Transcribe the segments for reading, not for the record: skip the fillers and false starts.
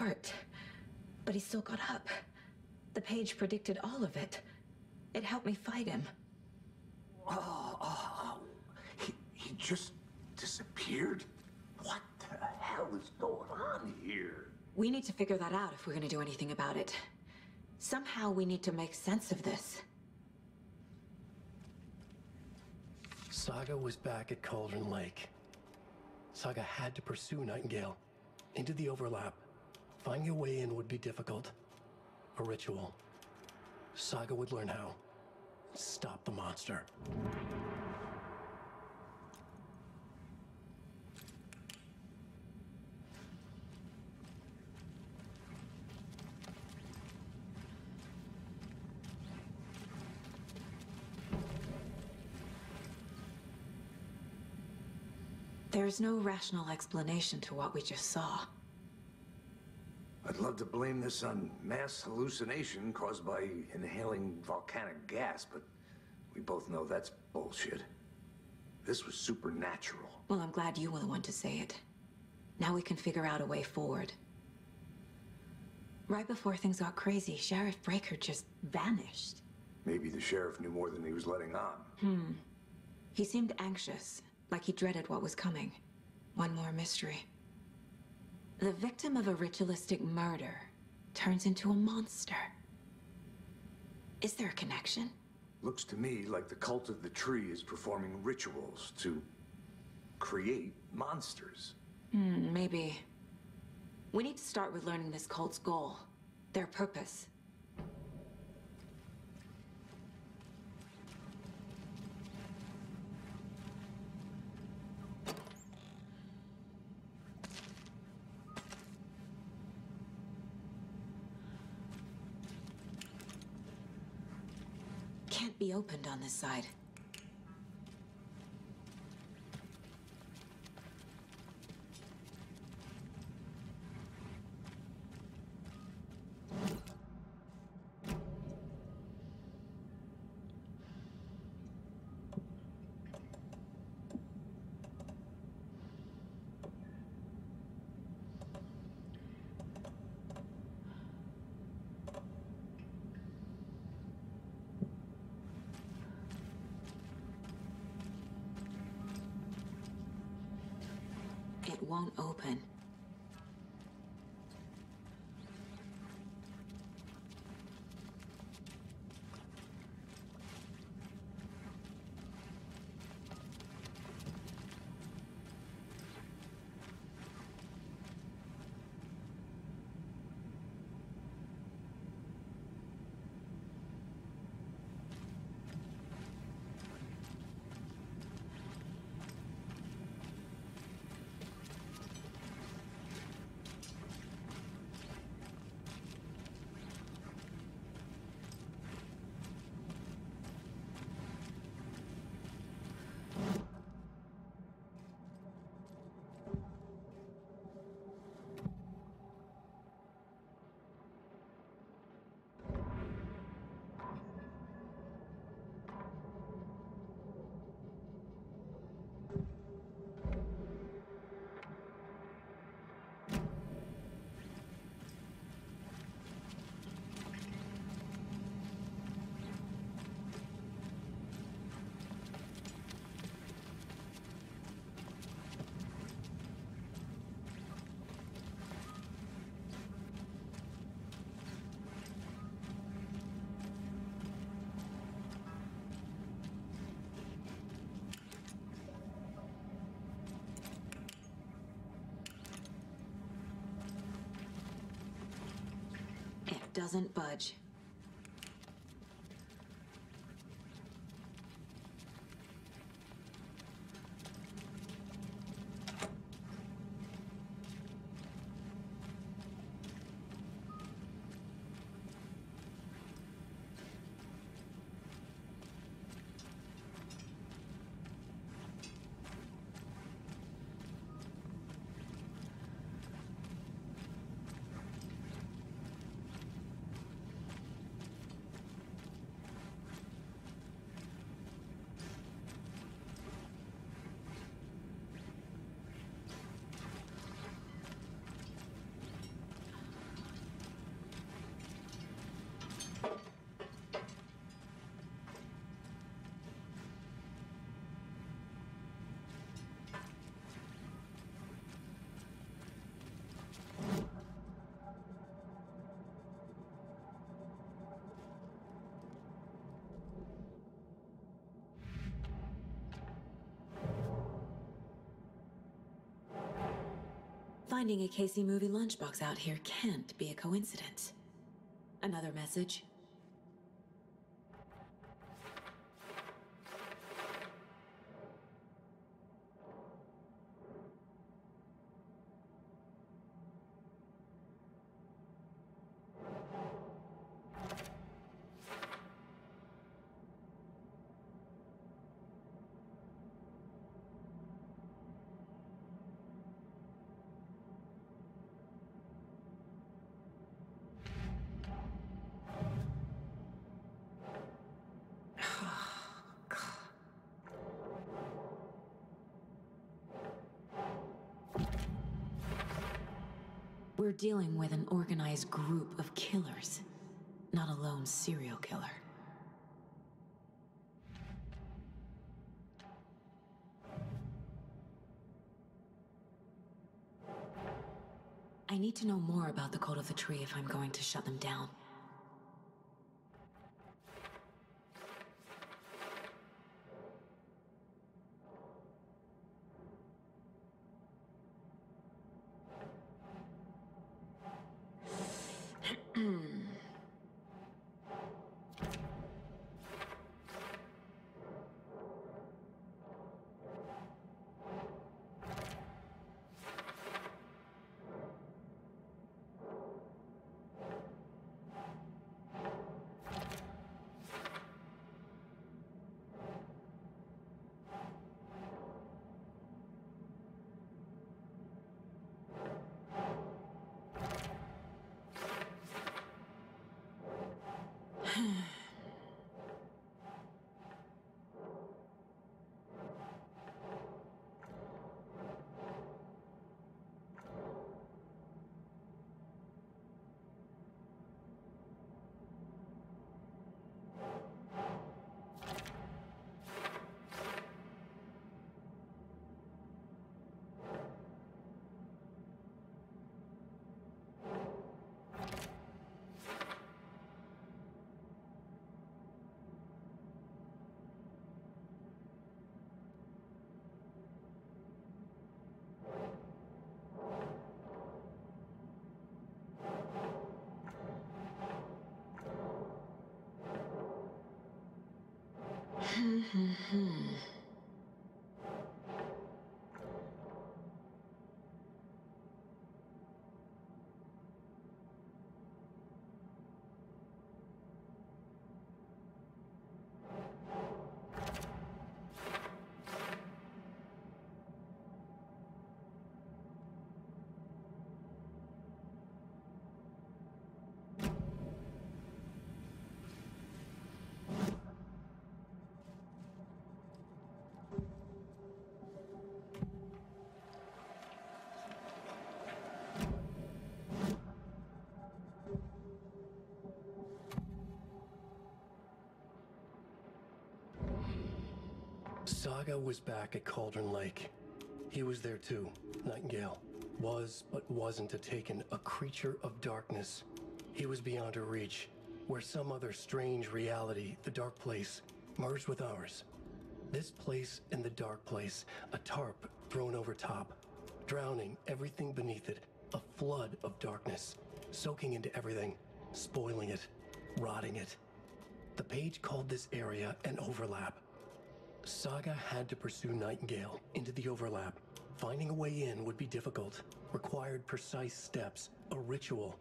heart. But he still got up. The page predicted all of it. It helped me fight him. He just disappeared? What the hell is going on here? We need to figure that out if we're gonna do anything about it. Somehow we need to make sense of this. Saga was back at Cauldron Lake. Saga had to pursue Nightingale into the overlap. Finding a way in would be difficult. A ritual. Saga would learn how. Stop the monster. There's no rational explanation to what we just saw. I'd love to blame this on mass hallucination caused by inhaling volcanic gas, but we both know that's bullshit. This was supernatural. Well, I'm glad you were the one to say it. Now we can figure out a way forward. Right before things got crazy, Sheriff Breaker just vanished. Maybe the sheriff knew more than he was letting on. He seemed anxious, like he dreaded what was coming. One more mystery. The victim of a ritualistic murder turns into a monster. Is there a connection? Looks to me like the cult of the tree is performing rituals to create monsters. Maybe. We need to start with learning this cult's goal, their purpose. Can't be opened on this side. It won't open. It doesn't budge. Finding a Casey movie lunchbox out here can't be a coincidence. Another message? We're dealing with an organized group of killers, not a lone serial killer. I need to know more about the Cult of the Tree if I'm going to shut them down. Saga was back at Cauldron Lake. He was there too, Nightingale. Was, but wasn't a Taken, a creature of darkness. He was beyond her reach, where some other strange reality, the dark place, merged with ours. This place and the dark place, a tarp thrown over top, drowning everything beneath it, a flood of darkness, soaking into everything, spoiling it, rotting it. The page called this area an overlap. Saga had to pursue Nightingale into the overlap. Finding a way in would be difficult, required precise steps, a ritual.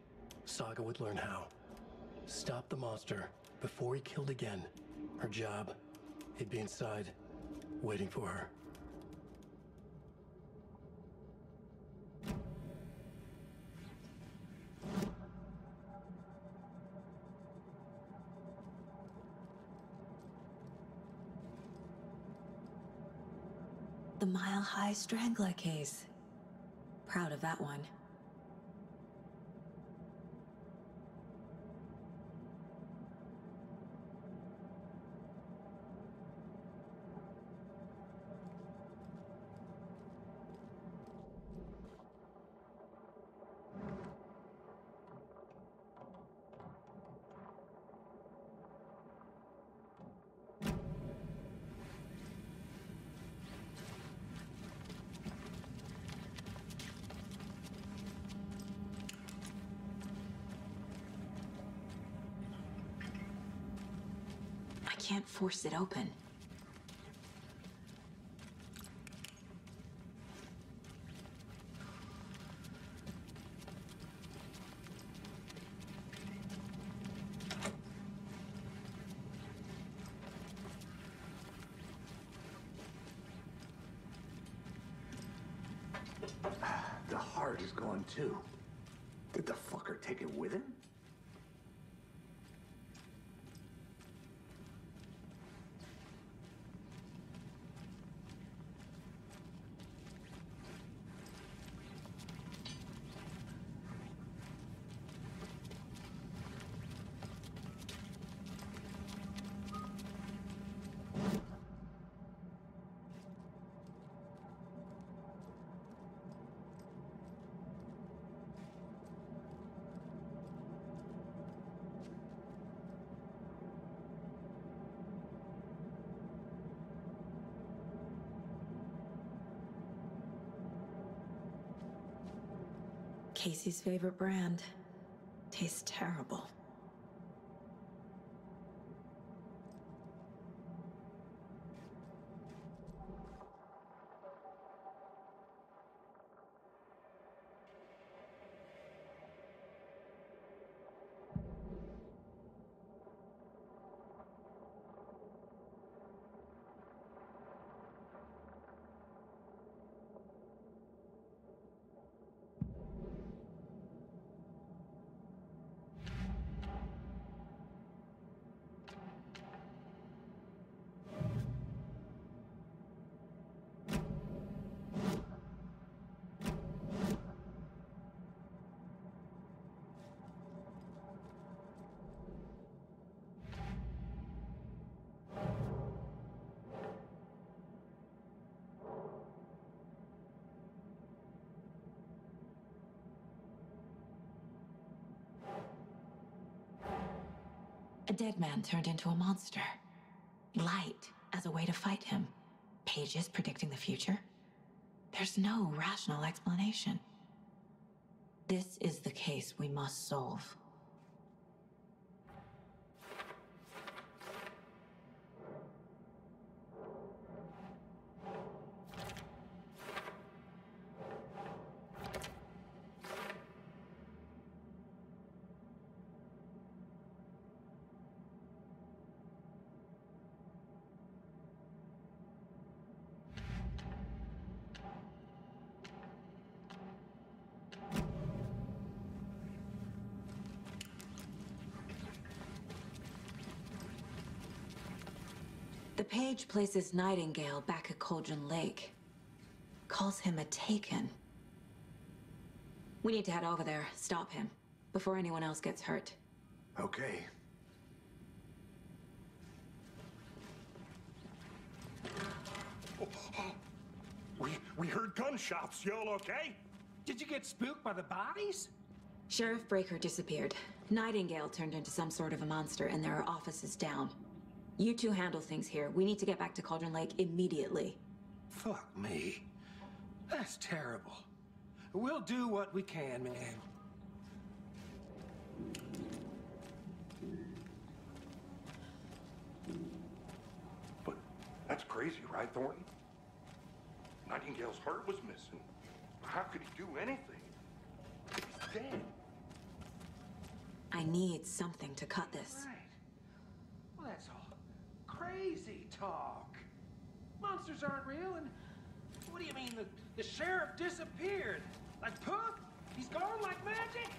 Saga would learn how. Stop the monster before he killed again. Her job, he'd be inside, waiting for her. The Mile High Strangler case. Proud of that one. I can't force it open. The heart is gone too. Did the fucker take it with him? Casey's favorite brand. Tastes terrible. A dead man turned into a monster. Light as a way to fight him. Pages predicting the future. There's no rational explanation. This is the case we must solve. The page places Nightingale back at Cauldron Lake. Calls him a Taken. We need to head over there, stop him, before anyone else gets hurt. Okay. We heard gunshots. Y'all okay? Did you get spooked by the bodies? Sheriff Breaker disappeared. Nightingale turned into some sort of a monster, and there are offices down. You two handle things here. We need to get back to Cauldron Lake immediately. Fuck me. That's terrible. We'll do what we can, man. But that's crazy, right, Thornton? Nightingale's heart was missing. How could he do anything? He's dead. I need something to cut this. Right. Well, that's all crazy talk. Monsters aren't real, and what do you mean the sheriff disappeared? Like poof? He's gone like magic?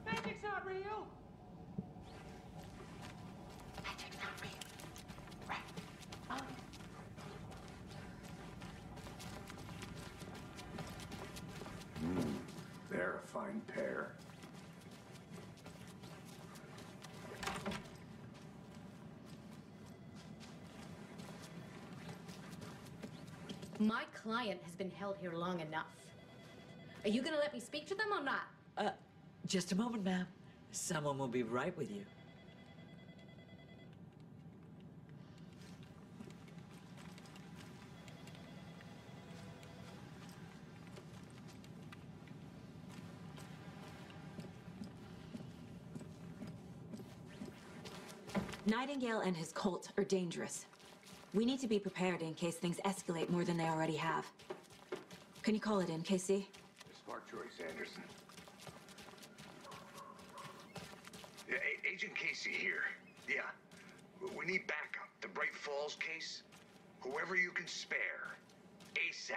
Magic's not real. Magic's not real. Right. They're a fine pair. My client has been held here long enough. Are you gonna let me speak to them or not? Just a moment, ma'am. Someone will be right with you. Nightingale and his cult are dangerous. We need to be prepared in case things escalate more than they already have. Can you call it in, KC? Smart choice, Anderson. Yeah, Agent Casey here. Yeah. We need backup. The Bright Falls case. Whoever you can spare. ASAP.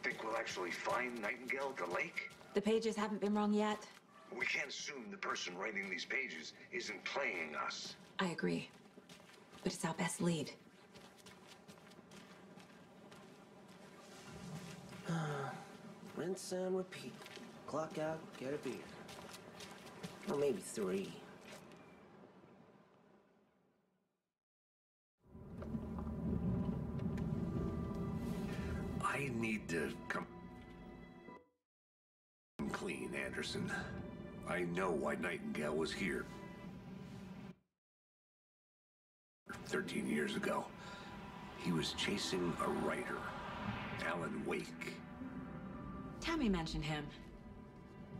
Think we'll actually find Nightingale at the lake? The pages haven't been wrong yet. We can't assume the person writing these pages isn't playing us. I agree. But it's our best lead. Rinse and repeat. Clock out, get a beer. Or maybe 3. I need to come clean, Anderson. I know why Nightingale was here 13 years ago. He was chasing a writer, Alan Wake. Tammy mentioned him.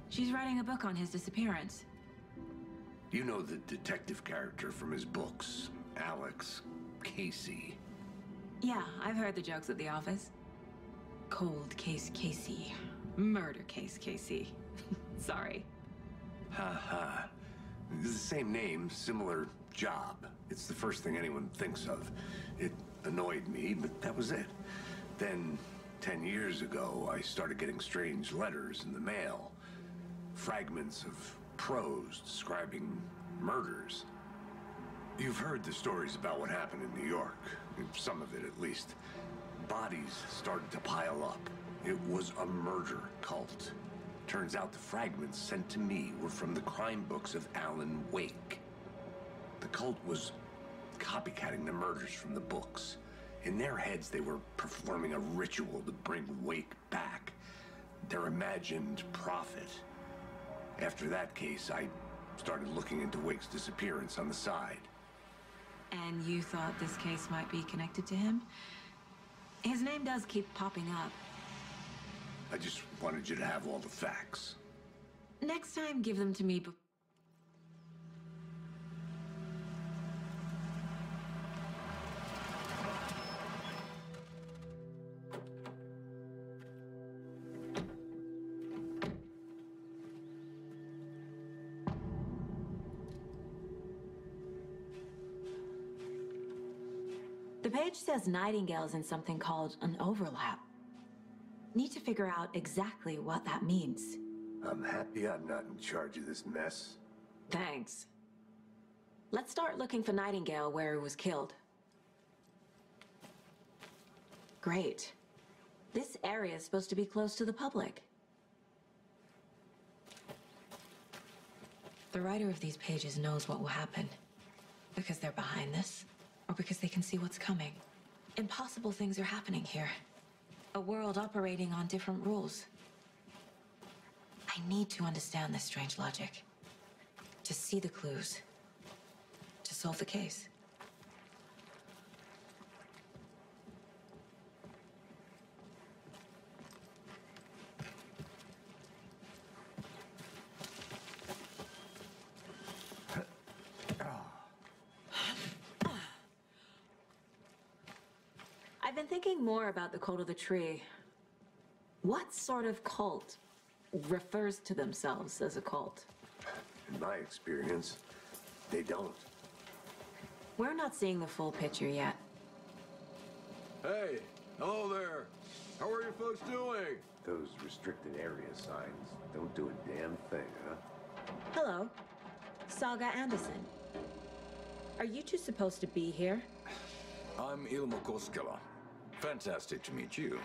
She's writing a book on his disappearance. You know the detective character from his books, Alex Casey. Yeah, I've heard the jokes at the office. Cold case Casey. Murder case Casey. Sorry. Ha ha. It's the same name, similar job. It's the first thing anyone thinks of. It annoyed me, but that was it. Then, 10 years ago, I started getting strange letters in the mail. Fragments of prose describing murders. You've heard the stories about what happened in New York. Some of it, at least. Bodies started to pile up. It was a murder cult. Turns out the fragments sent to me were from the crime books of Alan Wake. The cult was copycatting the murders from the books. In their heads, they were performing a ritual to bring Wake back. Their imagined prophet. After that case, I started looking into Wake's disappearance on the side. And you thought this case might be connected to him? His name does keep popping up. I just wanted you to have all the facts. Next time, give them to me. The page says Nightingale's in something called an overlap. Need to figure out exactly what that means. I'm happy I'm not in charge of this mess. Thanks. Let's start looking for Nightingale where he was killed. Great. This area is supposed to be close to the public. The writer of these pages knows what will happen. Because they're behind this, or because they can see what's coming. Impossible things are happening here. A world operating on different rules. I need to understand this strange logic. To see the clues. To solve the case. I've been thinking more about the cult of the tree. What sort of cult refers to themselves as a cult? In my experience, they don't. We're not seeing the full picture yet. Hey, hello there. How are you folks doing? Those restricted area signs don't do a damn thing, huh? Hello, Saga Anderson. Are you two supposed to be here? I'm Ilmo Koskela. Fantastic to meet you.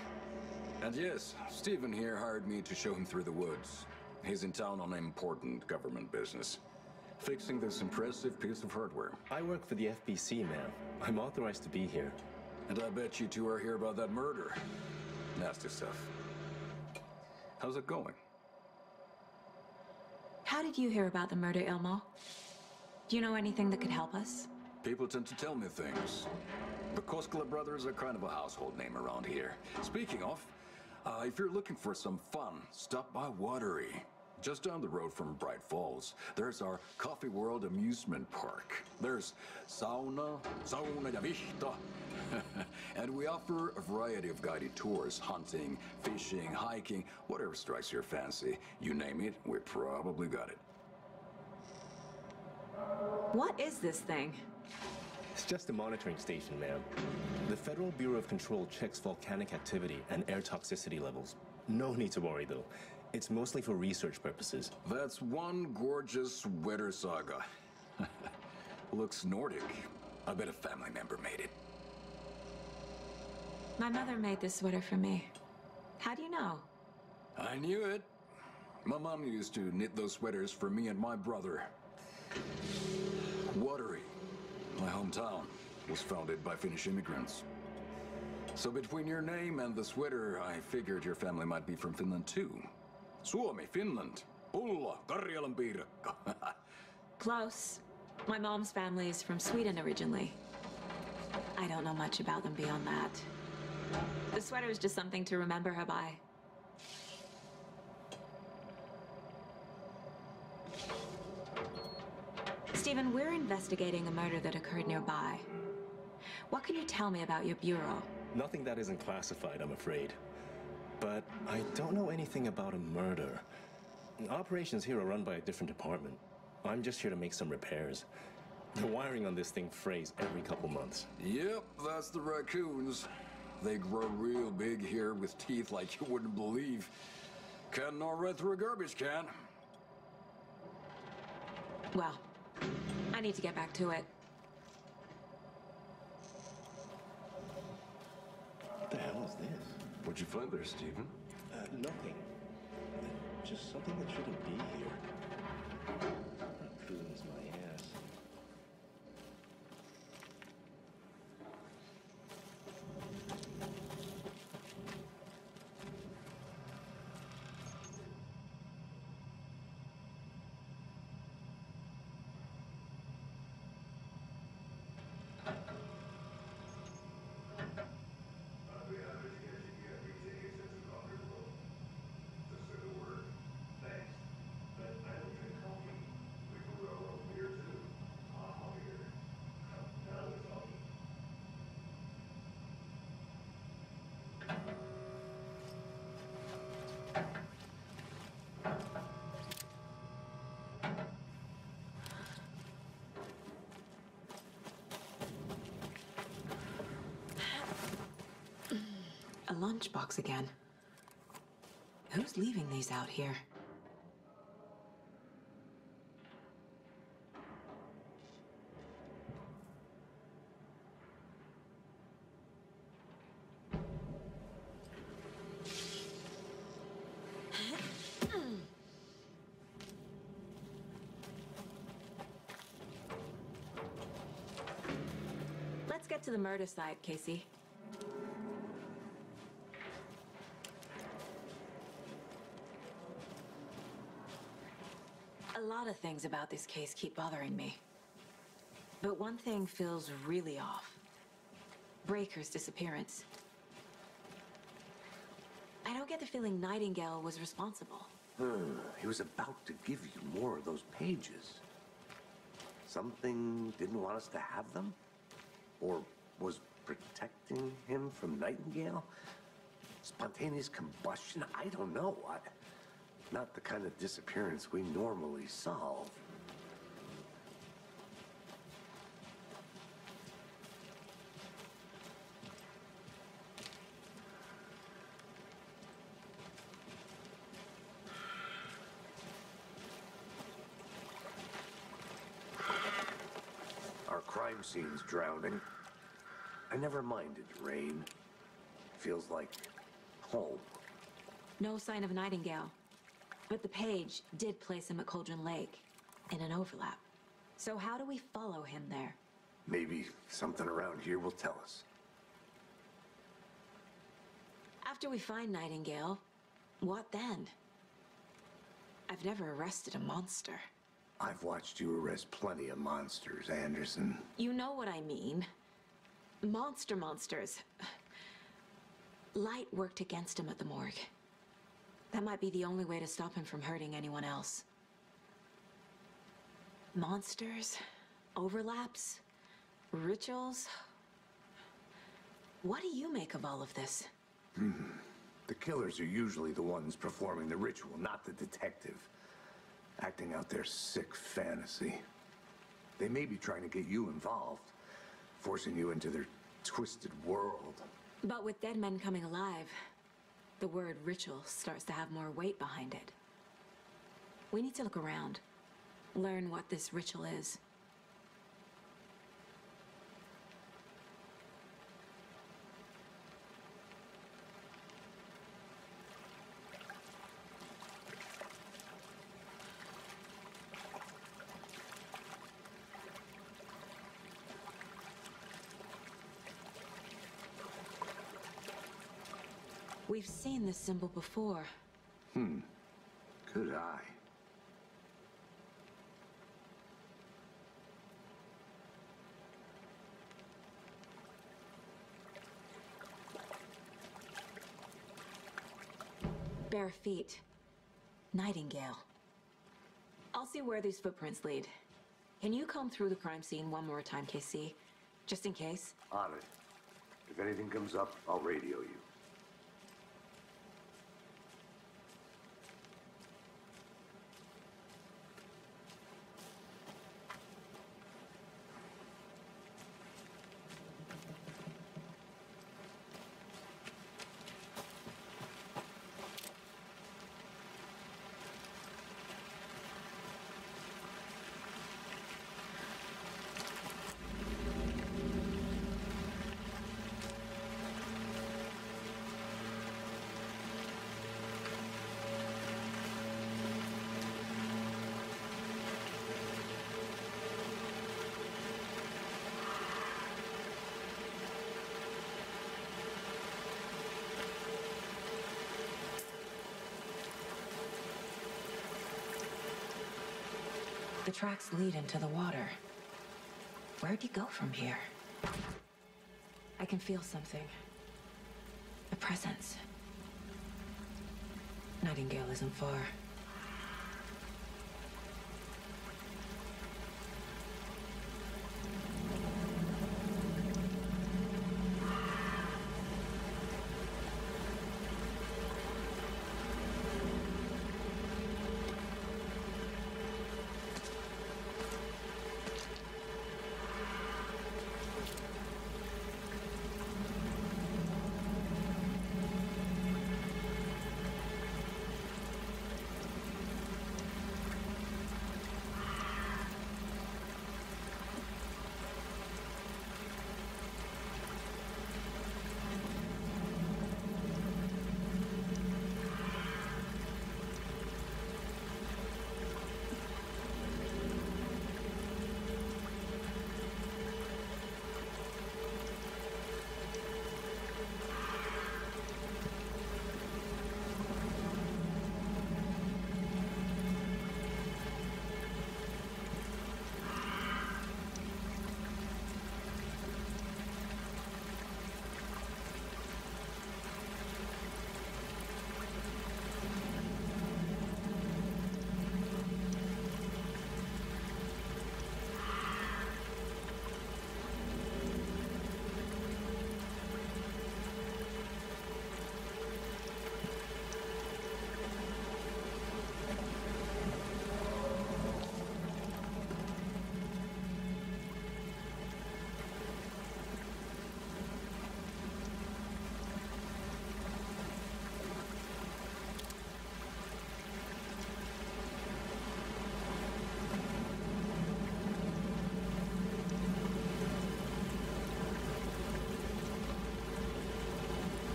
And yes, Stephen here hired me to show him through the woods. He's in town on important government business. Fixing this impressive piece of hardware. I work for the FBC, ma'am. I'm authorized to be here. And I bet you two are here about that murder. Nasty stuff. How's it going? How did you hear about the murder, Ilmo? Do you know anything that could help us? People tend to tell me things. The Koskela brothers are kind of a household name around here. Speaking of, if you're looking for some fun, stop by Watery. Just down the road from Bright Falls, there's our Coffee World amusement park. There's sauna ja vihta. And we offer a variety of guided tours, hunting, fishing, hiking, whatever strikes your fancy. You name it, we probably got it. What is this thing? It's just a monitoring station, ma'am. The Federal Bureau of Control checks volcanic activity and air toxicity levels. No need to worry, though. It's mostly for research purposes. That's one gorgeous sweater, Saga. Looks Nordic. I bet a family member made it. My mother made this sweater for me. How do you know? I knew it. My mom used to knit those sweaters for me and my brother. Watery, my hometown, was founded by Finnish immigrants. So between your name and the sweater, I figured your family might be from Finland too. Suomi, Finland, Pulla, Karjalan piirakka. Close. My mom's family is from Sweden originally. I don't know much about them beyond that. The sweater is just something to remember her by. Stephen, we're investigating a murder that occurred nearby. What can you tell me about your bureau? Nothing that isn't classified, I'm afraid. But I don't know anything about a murder. Operations here are run by a different department. I'm just here to make some repairs. The wiring on this thing frays every couple months. Yep, that's the raccoons. They grow real big here with teeth like you wouldn't believe. Can't gnaw right through a garbage can. Well, I need to get back to it. What the hell is this? What'd you find there, Stephen? Nothing. Just something that shouldn't be here. Not clean as my ass. A lunchbox again. Who's leaving these out here? Let's get to the murder site, Casey. A lot of things about this case keep bothering me. But one thing feels really off. Breaker's disappearance. I don't get the feeling Nightingale was responsible. He was about to give you more of those pages. Something didn't want us to have them? Or was protecting him from Nightingale? Spontaneous combustion? I don't know. Not the kind of disappearance we normally solve. Our crime scene's drowning. I never minded rain. Feels like home. No sign of Nightingale. But the page did place him at Cauldron Lake, in an overlap. So how do we follow him there? Maybe something around here will tell us. After we find Nightingale, what then? I've never arrested a monster. I've watched you arrest plenty of monsters, Anderson. You know what I mean. Monsters. Light worked against him at the morgue. That might be the only way to stop him from hurting anyone else. Monsters, overlaps, rituals. What do you make of all of this? The killers are usually the ones performing the ritual, not the detective. Acting out their sick fantasy. They may be trying to get you involved, forcing you into their twisted world. But with dead men coming alive, the word ritual starts to have more weight behind it. We need to look around, learn what this ritual is. We've seen this symbol before. Good eye. Bare feet. Nightingale. I'll see where these footprints lead. Can you comb through the crime scene one more time, KC? Just in case? On it. If anything comes up, I'll radio you. The tracks lead into the water. Where'd you go from here? I can feel something. A presence. Nightingale isn't far.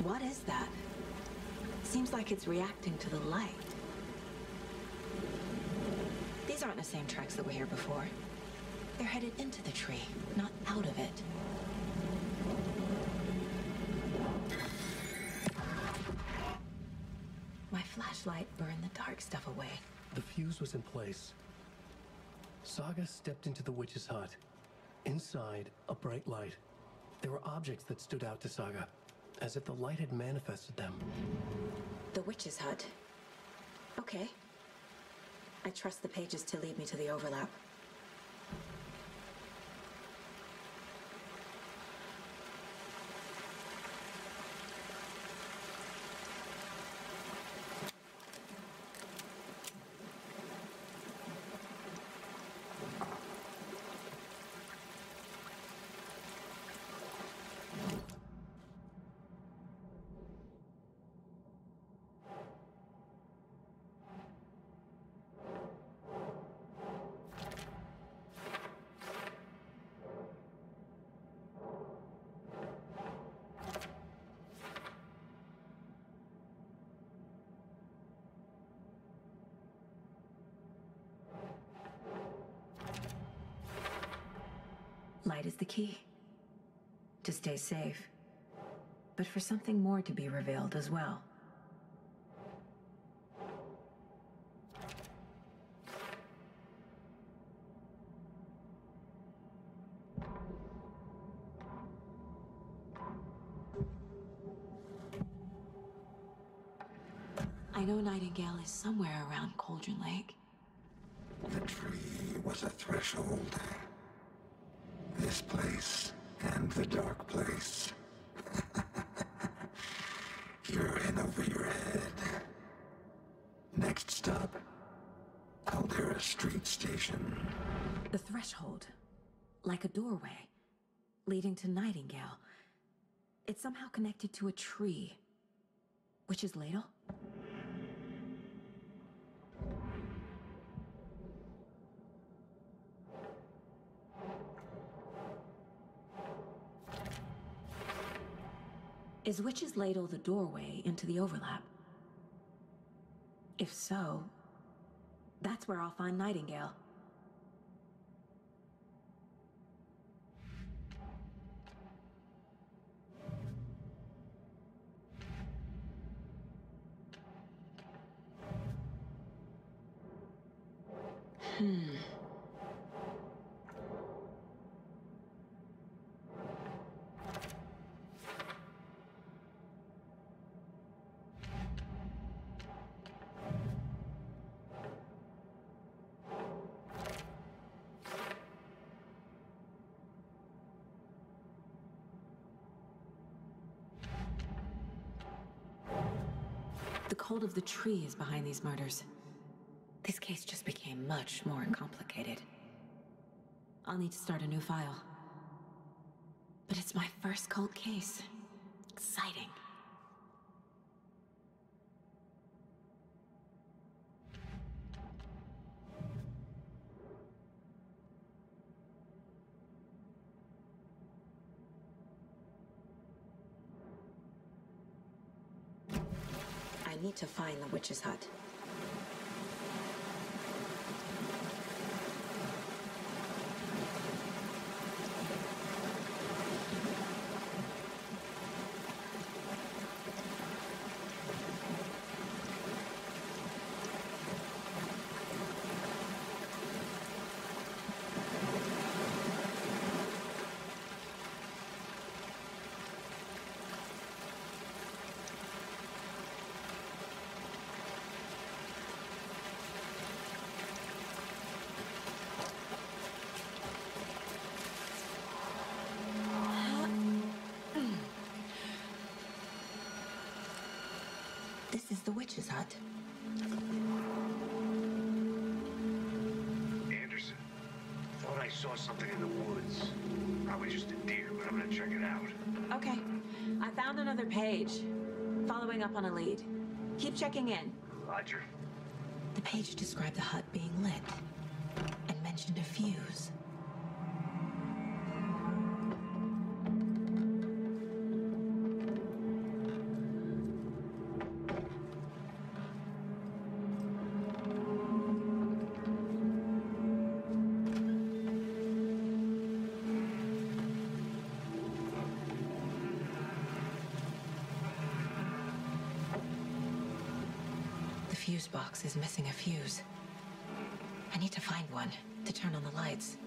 What is that? Seems like it's reacting to the light. These aren't the same tracks that were here before. They're headed into the tree, not out of it. My flashlight burned the dark stuff away. The fuse was in place. Saga stepped into the witch's hut. Inside, a bright light. There were objects that stood out to Saga, as if the light had manifested them. The witch's hut. Okay. I trust the pages to lead me to the overlap. Light is the key. To stay safe. But for something more to be revealed as well. I know Nightingale is somewhere around Cauldron Lake. The tree was a threshold. This place and the dark place. You're in over your head. Next stop, Caldera Street Station. The threshold. Like a doorway. Leading to Nightingale. It's somehow connected to a tree. Witch's Ladle? Is Witch's Ladle the doorway into the overlap? If so, that's where I'll find Nightingale. The cult of the tree is behind these murders. This case just became much more complicated. I'll need to start a new file. But it's my first cult case. Exciting. I need to find the witch's hut. This is the witch's hut. Anderson, thought I saw something in the woods. Probably just a deer, but I'm gonna check it out. Okay. I found another page. Following up on a lead. Keep checking in. Roger. The page described the hut being lit. And mentioned a fuse. The fuse box is missing a fuse. I need to find one to turn on the lights.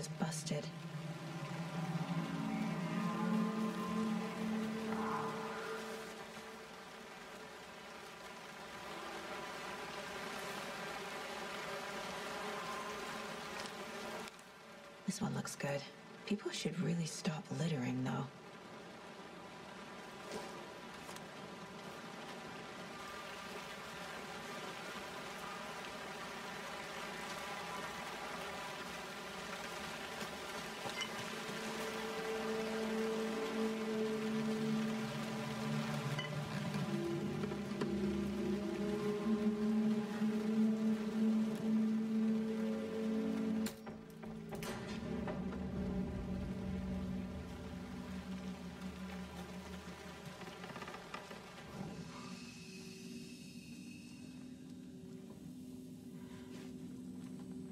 is busted. This one looks good. People should really stop littering, though.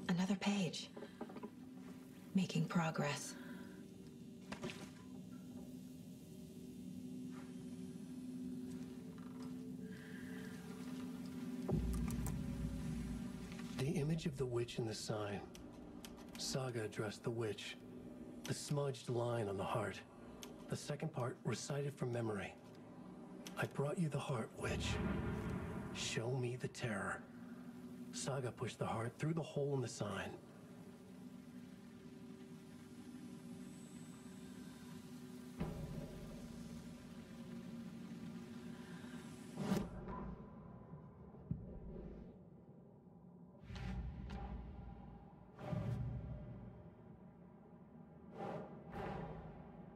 Another page. Making progress. The image of the witch in the sign. Saga addressed the witch. The smudged line on the heart. The second part recited from memory. I brought you the heart, witch. Show me the terror. Saga pushed the heart through the hole in the sign.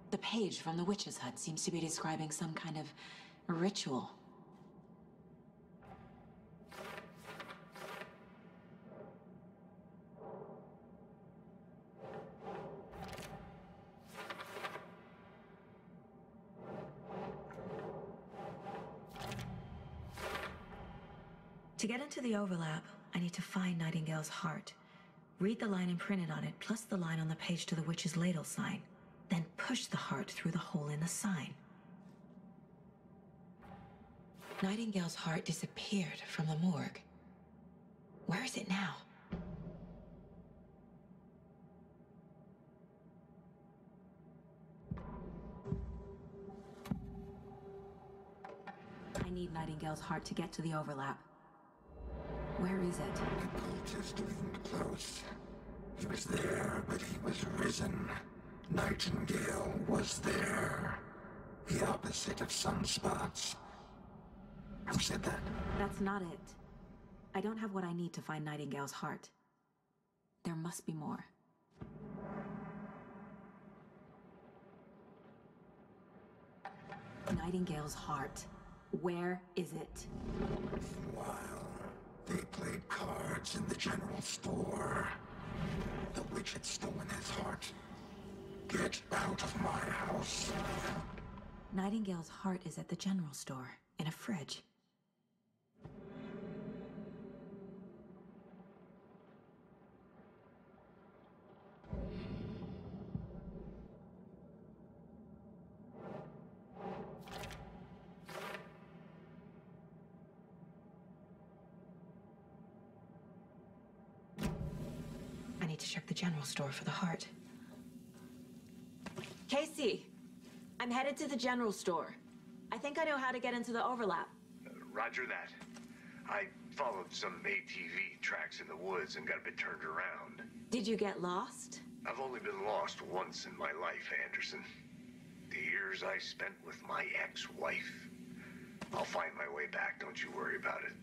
The page from the witch's hut seems to be describing some kind of ritual. To get into the overlap, I need to find Nightingale's heart. Read the line imprinted on it, plus the line on the page to the witch's ladle sign. Then push the heart through the hole in the sign. Nightingale's heart disappeared from the morgue. Where is it now? I need Nightingale's heart to get to the overlap. Where is it? The cultist isn't close. He was there, but he was risen. Nightingale was there. The opposite of sunspots. Who said that? That's not it. I don't have what I need to find Nightingale's heart. There must be more. Nightingale's heart. Where is it? While they played cards in the general store, the witch had stolen his heart. Get out of my house. Nightingale's heart is at the general store, in a fridge. I need to check the general store for the heart. Casey, I'm headed to the general store. I think I know how to get into the overlap. Roger that. I followed some ATV tracks in the woods and got a bit turned around. Did you get lost? I've only been lost once in my life, Anderson. The years I spent with my ex-wife. I'll find my way back, don't you worry about it.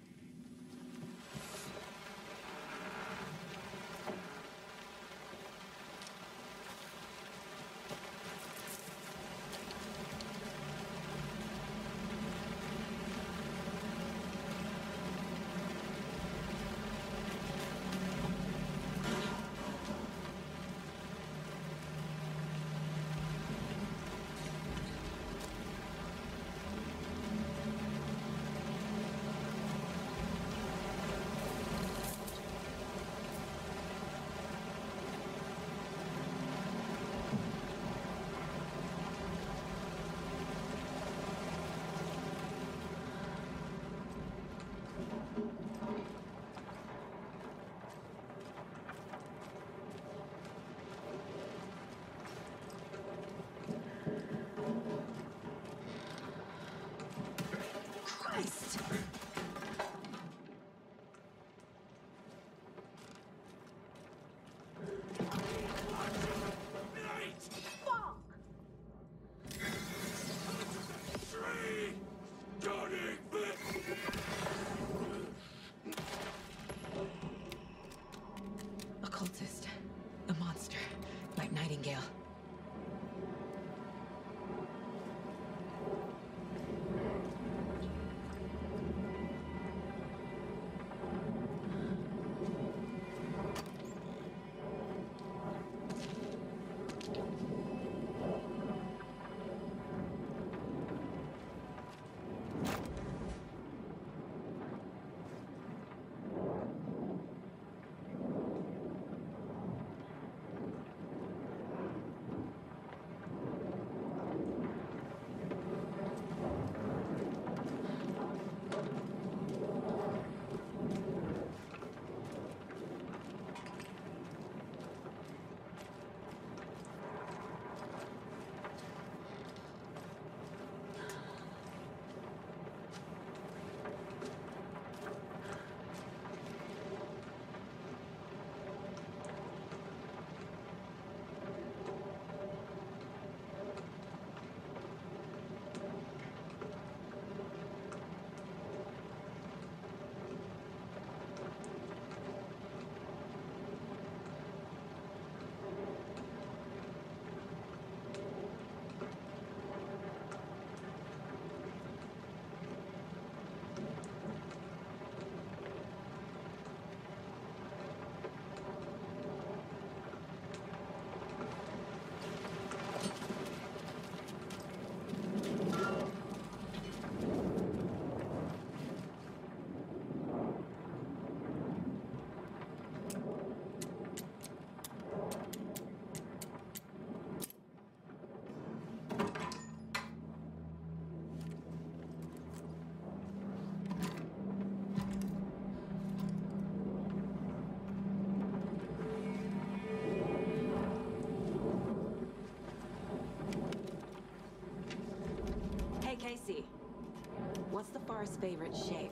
Gar's favorite shape.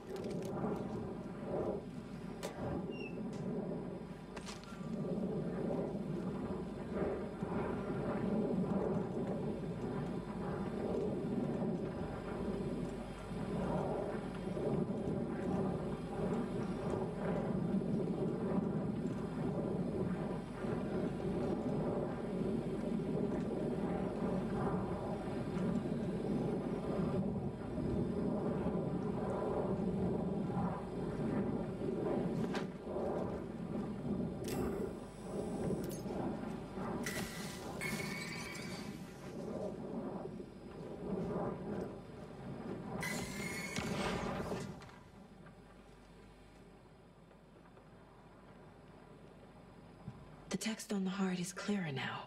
The text on the heart is clearer now.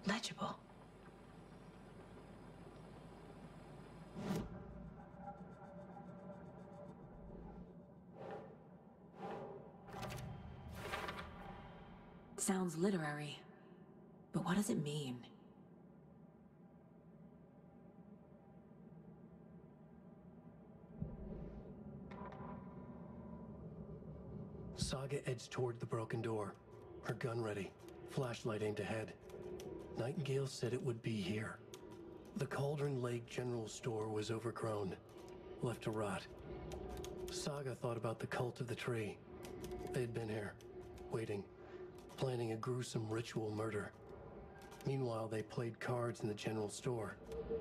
Legible. Sounds literary, but what does it mean? Saga edged toward the broken door, her gun ready, flashlight aimed ahead. Nightingale said it would be here. The Cauldron Lake General Store was overgrown, left to rot. Saga thought about the cult of the tree. They'd been here, waiting, planning a gruesome ritual murder. Meanwhile, they played cards in the general store,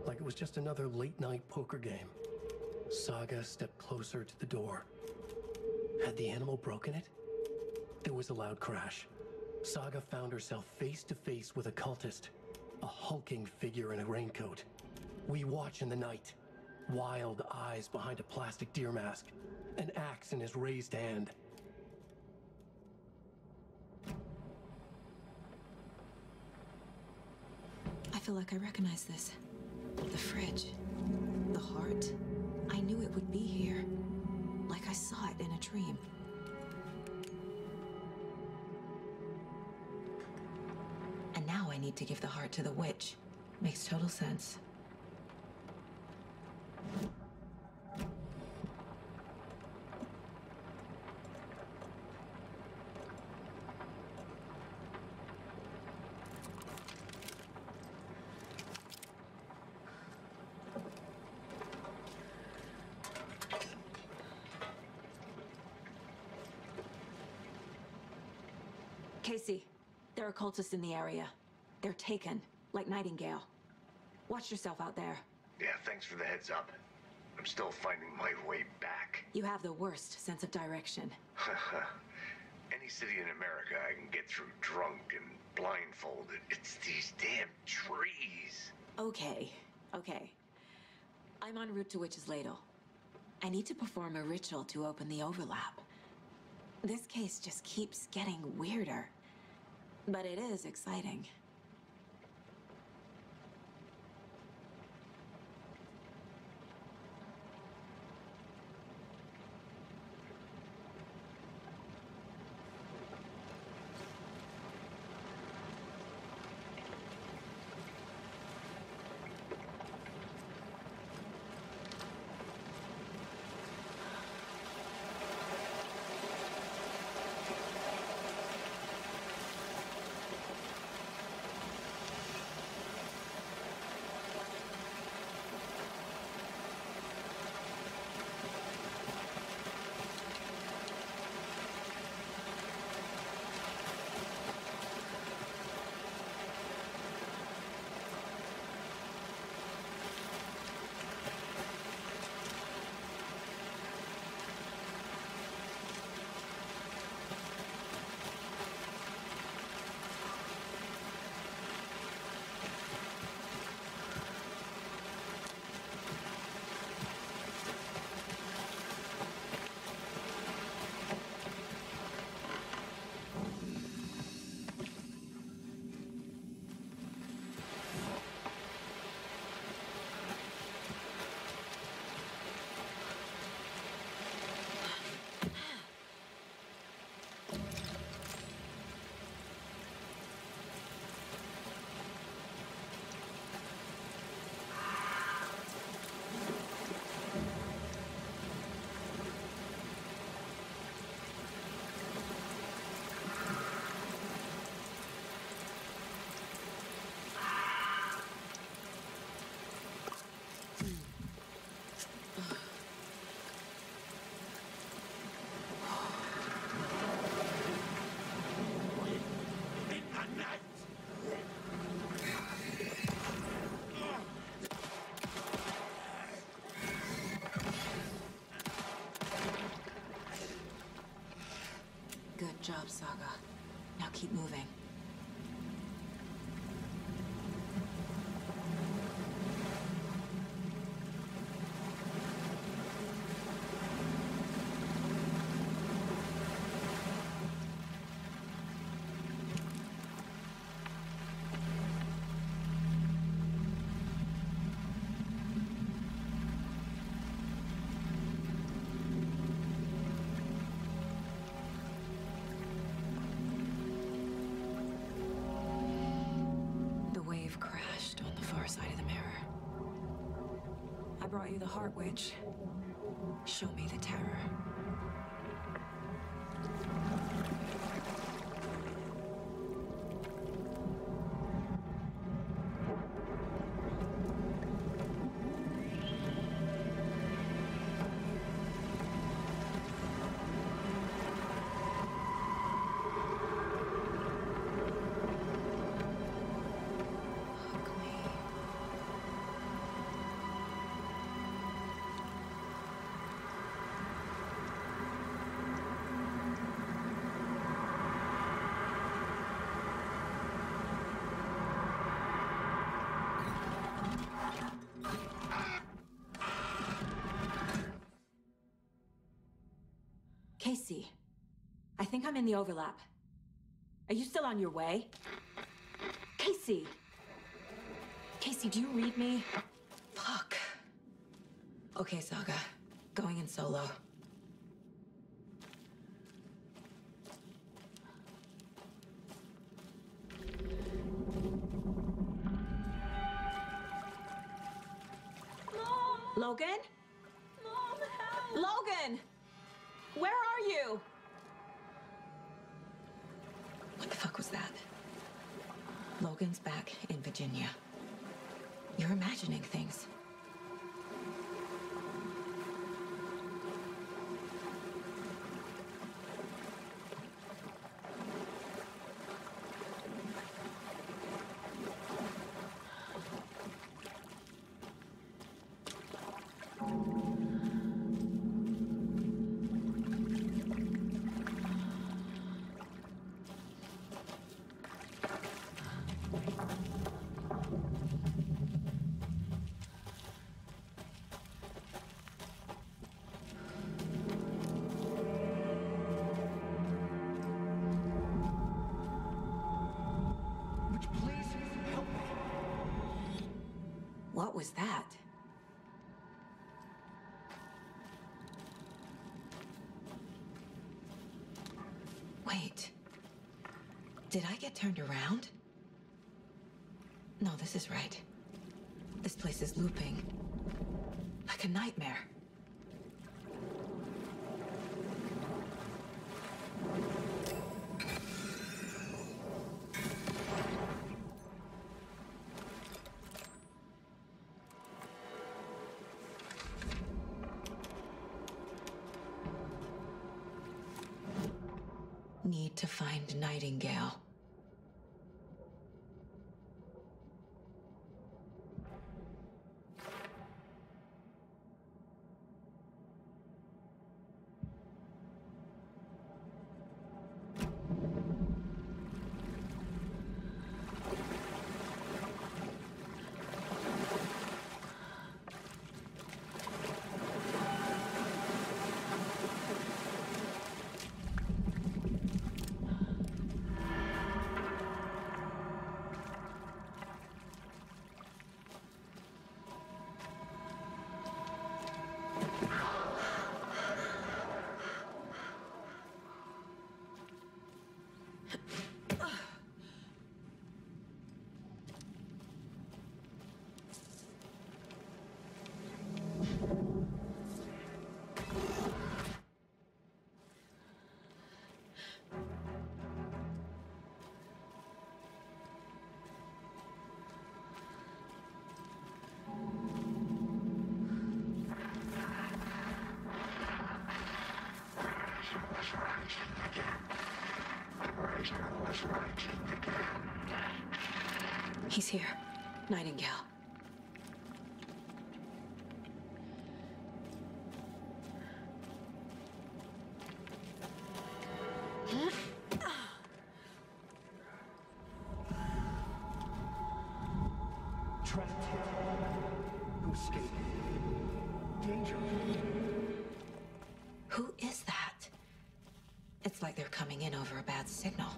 like it was just another late-night poker game. Saga stepped closer to the door. Had the animal broken it? There was a loud crash. Saga found herself face to face with a cultist, a hulking figure in a raincoat. We watch in the night, wild eyes behind a plastic deer mask, an axe in his raised hand. I feel like I recognize this. The fridge. The heart. I knew it would be here. Like I saw it in a dream. And now I need to give the heart to the witch. Makes total sense. Casey, there are cultists in the area. They're taken, like Nightingale. Watch yourself out there. Yeah, thanks for the heads up. I'm still finding my way back. You have the worst sense of direction. Any city in America I can get through drunk and blindfolded. It's these damn trees. Okay. I'm en route to Witch's Ladle. I need to perform a ritual to open the overlap. This case just keeps getting weirder. But it is exciting. job, Saga. Now keep moving. Crashed on the far side of the mirror. I brought you the Heart Witch. Show me the terror. Casey, I think I'm in the overlap. Are you still on your way? Casey! Casey, do you read me? Fuck. Okay, Saga. Going in solo. Mom! Logan? Mom, help! Logan! Where are you? What the fuck was that? Logan's back in Virginia. You're imagining things. What was that? Wait. Did I get turned around? No, this is right. This place is looping. Like a nightmare. Need to find Nightingale. He's here. Nightingale. escape. Danger. Who is that? It's like they're coming in over a bad signal.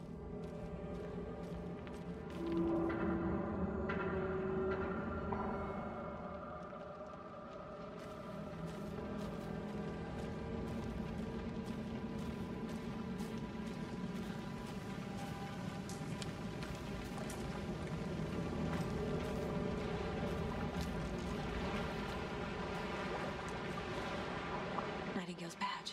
Nightingale's badge.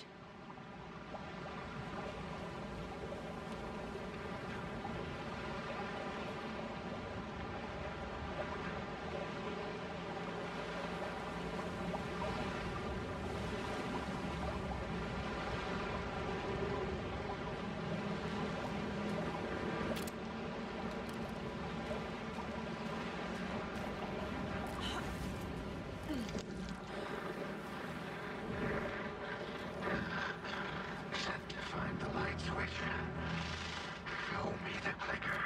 Set to find the light switch. Show me the clicker.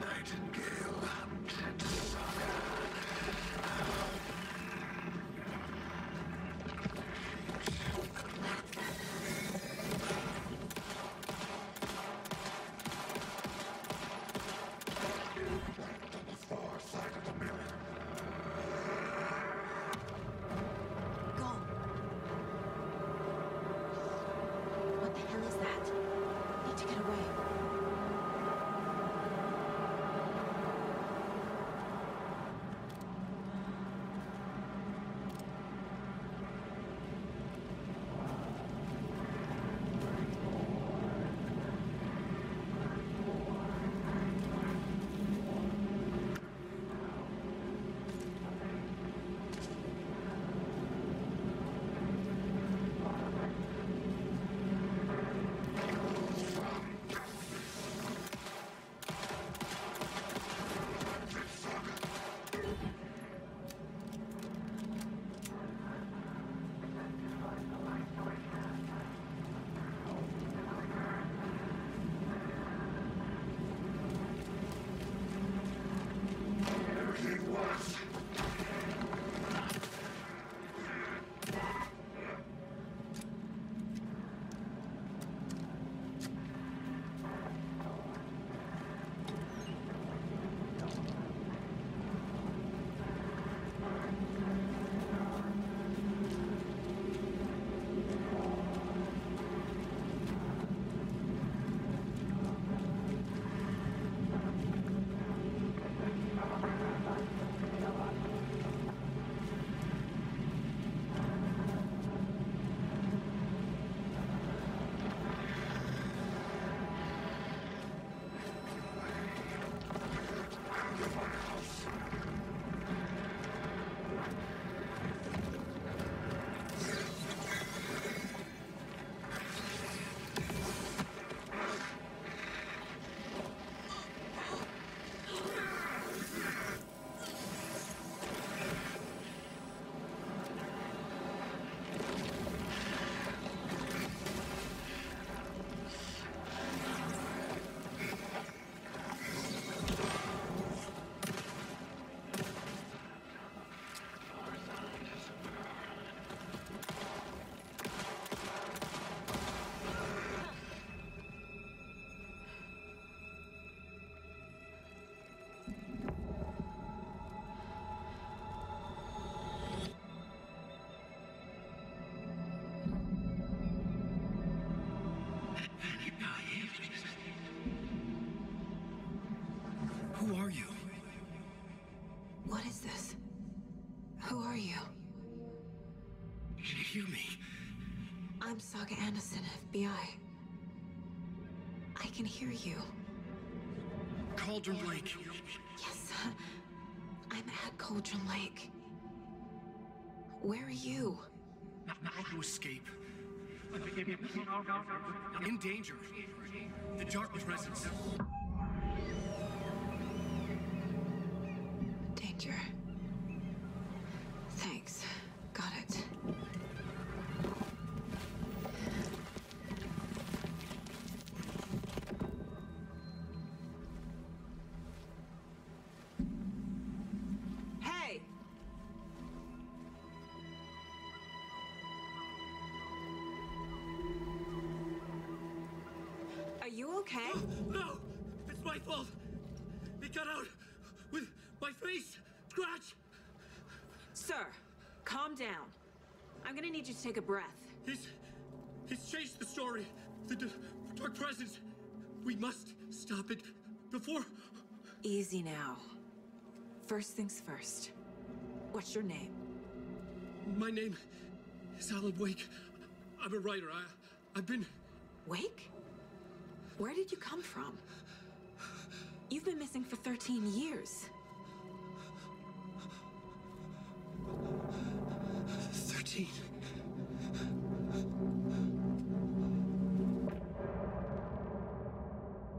Nightingale hunted Saga. On the far side of the mirror. Go. What the hell is that? Need to get away. Who are you? What is this? Who are you? Can you hear me? I'm Saga Anderson, FBI. I can hear you. Cauldron Lake. Yes, I'm at Cauldron Lake. Where are you? How to escape. In danger. The dark presence. Danger. Thanks. Got it. Hey! Are you okay? No! It's my fault! It got out with my face! Scratch! Sir, calm down. I'm gonna need you to take a breath. He's changed the story. The dark presence. We must stop it before... Easy now. First things first. What's your name? My name is Alan Wake. I'm a writer. I've been... Wake? Where did you come from? You've been missing for 13 years. 13?